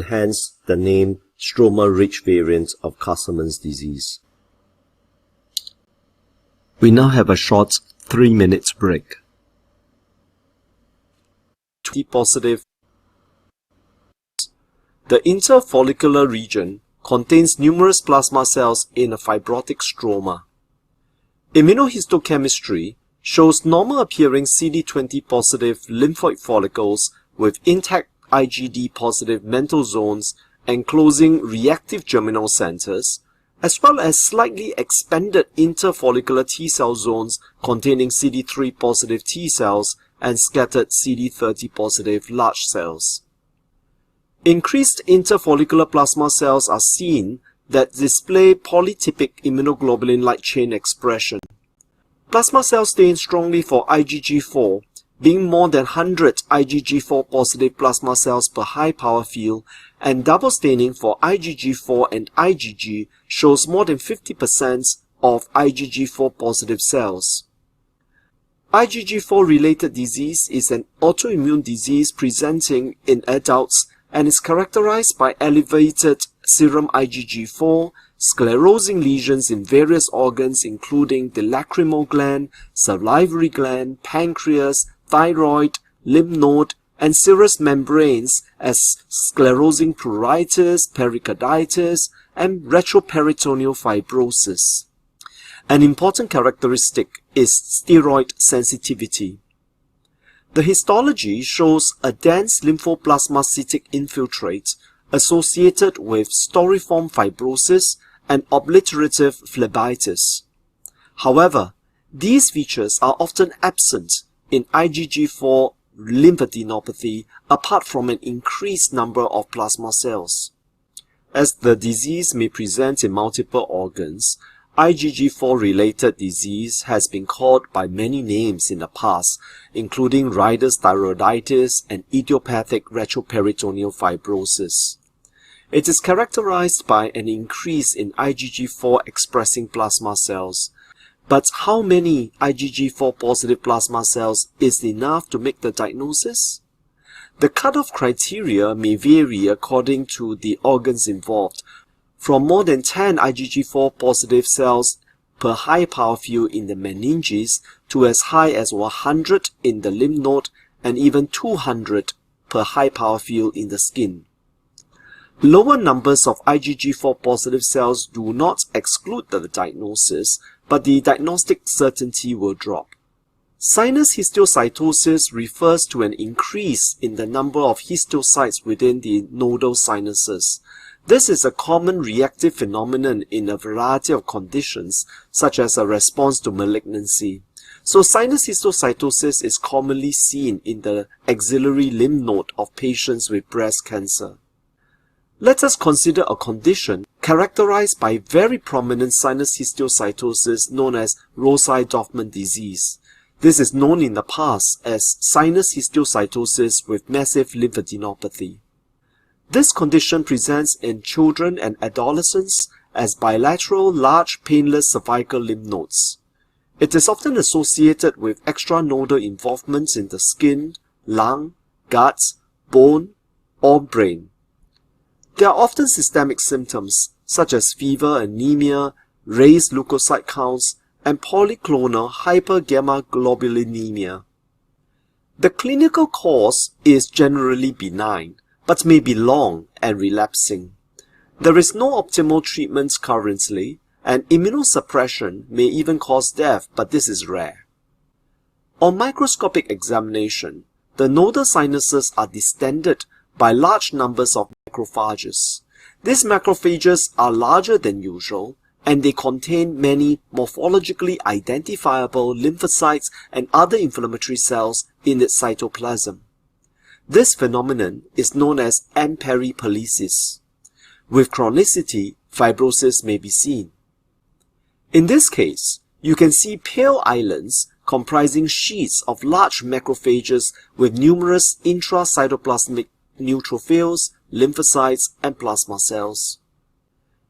hence the name stroma-rich variant of Castleman's disease. We now have a short 3-minute break. T-positive. The interfollicular region contains numerous plasma cells in a fibrotic stroma. Immunohistochemistry shows normal appearing CD20 positive lymphoid follicles with intact IgD positive mental zones enclosing reactive germinal centers, as well as slightly expanded interfollicular T cell zones containing CD3 positive T cells and scattered CD30 positive large cells. Increased interfollicular plasma cells are seen that display polytypic immunoglobulin light chain expression. Plasma cells stain strongly for IgG4, being more than 100 IgG4 positive plasma cells per high power field, and double staining for IgG4 and IgG shows more than 50% of IgG4 positive cells. IgG4 related disease is an autoimmune disease presenting in adults and is characterized by elevated serum IgG4, sclerosing lesions in various organs including the lacrimal gland, salivary gland, pancreas, thyroid, lymph node, and serous membranes as sclerosing pruritus, pericarditis, and retroperitoneal fibrosis. An important characteristic is steroid sensitivity. The histology shows a dense lymphoplasmacytic infiltrate associated with storiform fibrosis and obliterative phlebitis. However, these features are often absent in IgG4 lymphadenopathy apart from an increased number of plasma cells. As the disease may present in multiple organs, IgG4-related disease has been called by many names in the past, including Reiter's thyroiditis and idiopathic retroperitoneal fibrosis. It is characterized by an increase in IgG4 expressing plasma cells. But how many IgG4 positive plasma cells is enough to make the diagnosis? The cutoff criteria may vary according to the organs involved, from more than 10 IgG4 positive cells per high power field in the meninges to as high as 100 in the lymph node and even 200 per high power field in the skin. Lower numbers of IgG4 positive cells do not exclude the diagnosis, but the diagnostic certainty will drop. Sinus histiocytosis refers to an increase in the number of histiocytes within the nodal sinuses. This is a common reactive phenomenon in a variety of conditions, such as a response to malignancy. So sinus histiocytosis is commonly seen in the axillary lymph node of patients with breast cancer. Let us consider a condition characterized by very prominent sinus histiocytosis known as Rosai-Dorfman disease. This is known in the past as sinus histiocytosis with massive lymphadenopathy. This condition presents in children and adolescents as bilateral large painless cervical lymph nodes. It is often associated with extranodal involvements in the skin, lung, gut, bone, or brain. There are often systemic symptoms such as fever, anemia, raised leukocyte counts, and polyclonal hypergammaglobulinemia. The clinical course is generally benign, but may be long and relapsing. There is no optimal treatment currently, and immunosuppression may even cause death, but this is rare. On microscopic examination, the nodal sinuses are distended by large numbers of macrophages. These macrophages are larger than usual, and they contain many morphologically identifiable lymphocytes and other inflammatory cells in its cytoplasm. This phenomenon is known as amperipolesis. With chronicity, fibrosis may be seen. In this case, you can see pale islands comprising sheets of large macrophages with numerous intracytoplasmic neutrophils, lymphocytes, and plasma cells.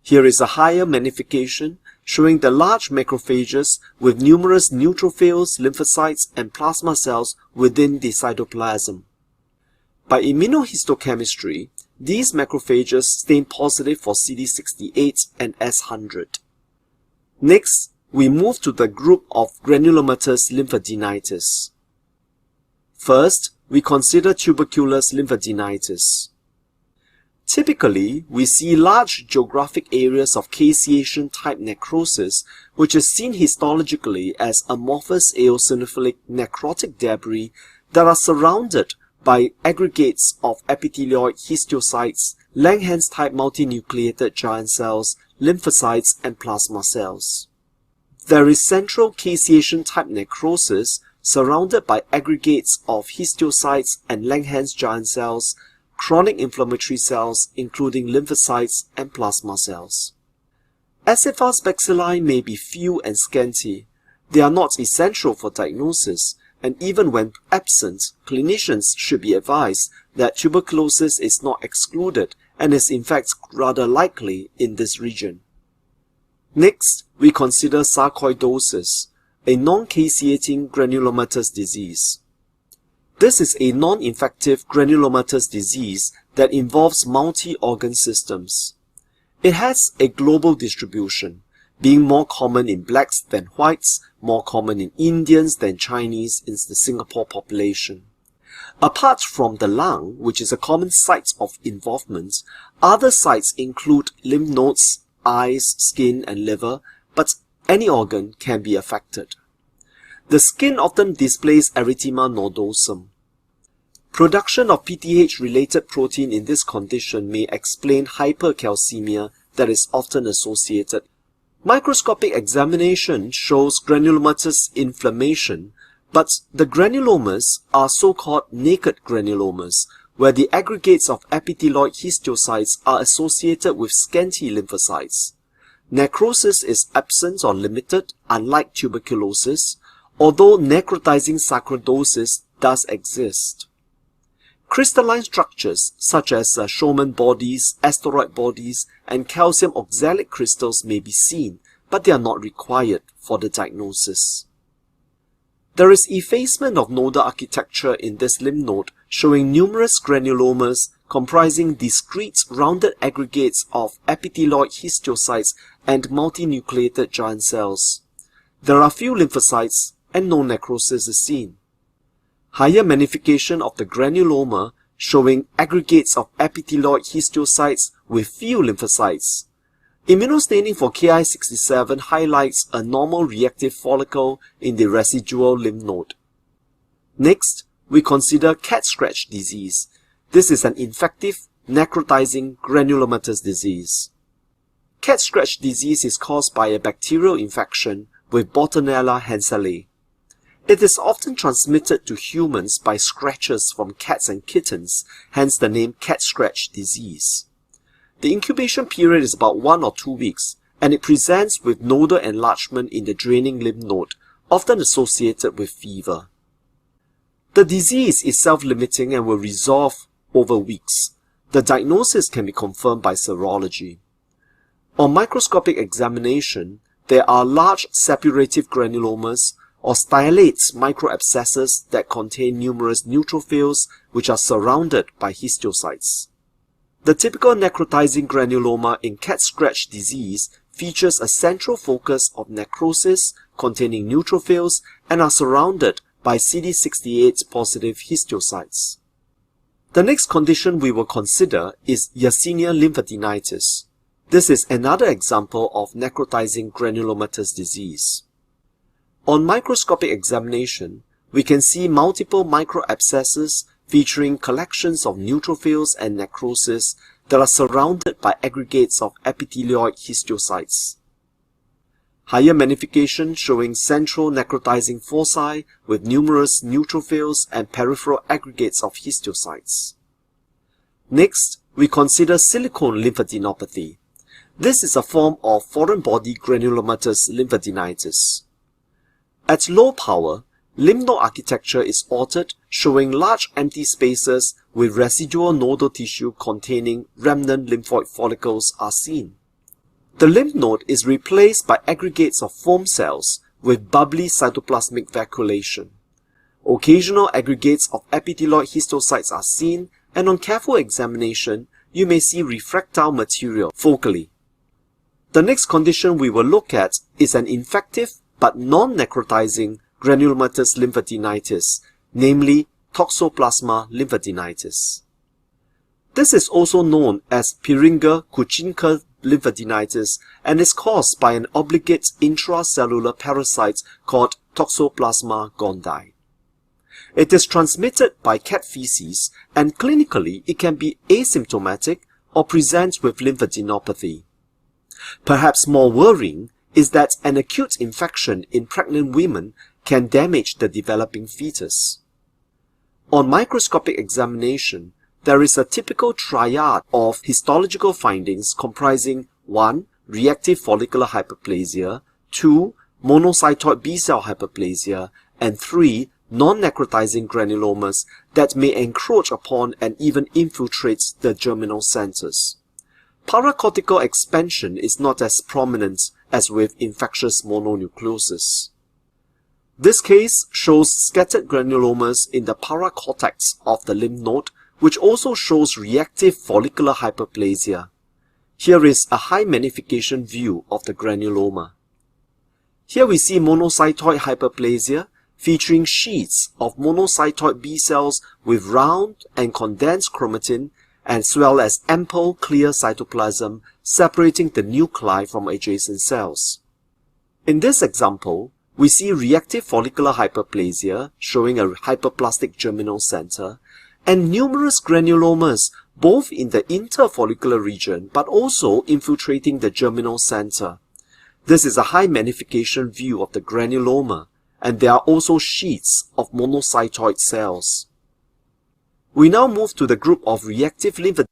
Here is a higher magnification showing the large macrophages with numerous neutrophils, lymphocytes, and plasma cells within the cytoplasm. By immunohistochemistry, These macrophages stain positive for CD68 and S100. Next, we move to the group of granulomatous lymphadenitis. First, we consider tuberculous lymphadenitis. Typically, we see large geographic areas of caseation-type necrosis, which is seen histologically as amorphous eosinophilic necrotic debris that are surrounded by aggregates of epithelioid histiocytes, Langhans-type multinucleated giant cells, lymphocytes, and plasma cells. There is central caseation-type necrosis surrounded by aggregates of histiocytes and Langhans giant cells, chronic inflammatory cells including lymphocytes and plasma cells. SFR's bacilli may be few and scanty. They are not essential for diagnosis, and even when absent, clinicians should be advised that tuberculosis is not excluded and is in fact rather likely in this region. Next, we consider sarcoidosis, a non-caseating granulomatous disease. This is a non-infective granulomatous disease that involves multi-organ systems. It has a global distribution, being more common in blacks than whites, more common in Indians than Chinese in the Singapore population. Apart from the lung, which is a common site of involvement, other sites include lymph nodes, eyes, skin, and liver, but any organ can be affected. The skin often displays erythema nodosum. Production of PTH-related protein in this condition may explain hypercalcemia that is often associated. Microscopic examination shows granulomatous inflammation, but the granulomas are so-called naked granulomas, where the aggregates of epithelioid histiocytes are associated with scanty lymphocytes. Necrosis is absent or limited, unlike tuberculosis, although necrotizing sarcoidosis does exist. Crystalline structures such as Schaumann bodies, asteroid bodies, and calcium oxalic crystals may be seen, but they are not required for the diagnosis. There is effacement of nodal architecture in this lymph node, showing numerous granulomas comprising discrete rounded aggregates of epithelioid histiocytes and multinucleated giant cells. There are few lymphocytes and no necrosis is seen. Higher magnification of the granuloma showing aggregates of epithelioid histiocytes with few lymphocytes. Immunostaining for Ki67 highlights a normal reactive follicle in the residual lymph node. Next, we consider cat scratch disease. This is an infective, necrotizing granulomatous disease. Cat scratch disease is caused by a bacterial infection with Bordetella hanseatic. It is often transmitted to humans by scratches from cats and kittens, hence the name cat scratch disease. The incubation period is about 1 or 2 weeks, and it presents with nodal enlargement in the draining lymph node, often associated with fever. The disease is self-limiting and will resolve over weeks. The diagnosis can be confirmed by serology. On microscopic examination, there are large suppurative granulomas or stylates microabscesses that contain numerous neutrophils which are surrounded by histiocytes. The typical necrotizing granuloma in cat scratch disease features a central focus of necrosis containing neutrophils and are surrounded by CD68 positive histiocytes. The next condition we will consider is Yersinia lymphadenitis. This is another example of necrotizing granulomatous disease. On microscopic examination, we can see multiple microabscesses featuring collections of neutrophils and necrosis that are surrounded by aggregates of epithelioid histiocytes. Higher magnification showing central necrotizing foci with numerous neutrophils and peripheral aggregates of histiocytes. Next, we consider silicone lymphadenopathy. This is a form of foreign body granulomatous lymphadenitis. At low power, lymph node architecture is altered, showing large empty spaces with residual nodal tissue containing remnant lymphoid follicles are seen. The lymph node is replaced by aggregates of foam cells with bubbly cytoplasmic vacuolation. Occasional aggregates of epithelioid histiocytes are seen, and on careful examination, you may see refractile material focally. The next condition we will look at is an infective but non-necrotizing granulomatous lymphadenitis, namely Toxoplasma lymphadenitis. This is also known as Pyrynga-Kuchinka lymphadenitis and is caused by an obligate intracellular parasite called Toxoplasma gondii. It is transmitted by cat feces, and clinically it can be asymptomatic or present with lymphadenopathy. Perhaps more worrying is that an acute infection in pregnant women can damage the developing fetus. On microscopic examination, there is a typical triad of histological findings comprising 1. Reactive follicular hyperplasia, 2. Monocytoid B-cell hyperplasia, and 3. Non-necrotizing granulomas that may encroach upon and even infiltrate the germinal centers. Paracortical expansion is not as prominent as with infectious mononucleosis. This case shows scattered granulomas in the paracortex of the lymph node, which also shows reactive follicular hyperplasia. Here is a high magnification view of the granuloma. Here we see monocytoid hyperplasia featuring sheets of monocytoid B cells with round and condensed chromatin, as well as ample clear cytoplasm separating the nuclei from adjacent cells. In this example, we see reactive follicular hyperplasia showing a hyperplastic germinal center, and numerous granulomas both in the interfollicular region but also infiltrating the germinal center. This is a high magnification view of the granuloma, and there are also sheets of monocytoid cells. We now move to the group of reactive lymphadenopathy